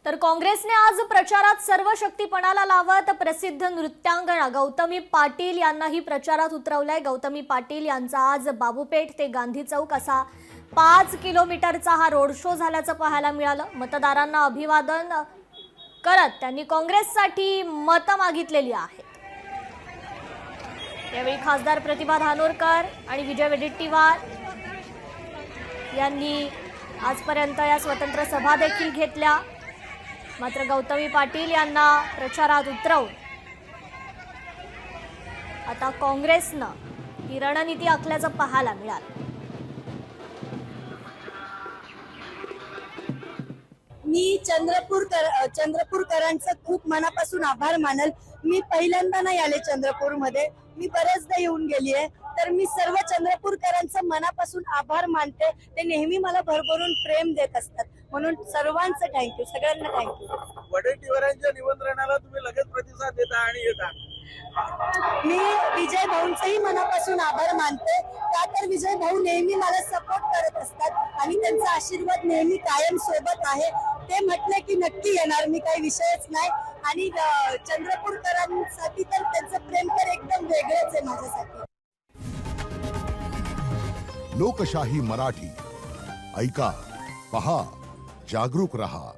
तर काँग्रेसने आज प्रचारात सर्व शक्तीपणाला लावत प्रसिद्ध नृत्यांगना गौतमी पाटील यांनाही प्रचारात उतरवलंय। गौतमी पाटील यांचा आज बाबूपेठ ते गांधी चौक असा 5 किलोमीटरचा हा रोड शो झाल्याचं पाहायला मिळालं। मतदारांना अभिवादन करत त्यांनी काँग्रेससाठी मतं मागितलेली आहेत। यावेळी खासदार प्रतिभा धानोरकर आणि विजय वडेट्टीवार यांनी आजपर्यंत या स्वतंत्र सभा देखील घेतल्या। मात्र गौतमी पाटील यांना प्रचारात उतरवून आता काँग्रेसनं ही रणनीती आखल्याचं पाहायला मिळालं। मी चंद्रपूरकरांचं खूप मनापासून आभार मानल। मी पहिल्यांदा नाही आले चंद्रपूरमध्ये, मी बरेचदा येऊन गेली आहे, तर मी सर्व चंद्रपूरकरांचं मनापासून आभार मानते। ते नेहमी मला भरभरून प्रेम देत असतात, म्हणून सर्वांचं थँक्यू, सगळ्यांना थँक्यू। वडेट्टीवारांच्या निमंत्रणाला तुम्ही लगेच प्रतिसाद देता आणि येता। मी विजय भाऊंचंही मनापासून आभार मानते, का तर विजय भाऊ नेहमी मला सपोर्ट करत असतात आणि त्यांचा आशीर्वाद नेहमी कायम सोबत आहे। ते म्हटले की नक्की येणार, मी काही विषयच नाही। आणि चंद्रपूरकरांसाठी तर त्यांचं प्रेम तर एकदम वेगळंच आहे माझ्यासाठी। लोकशाही मराठी ऐका, पहा, जागरूक रहा।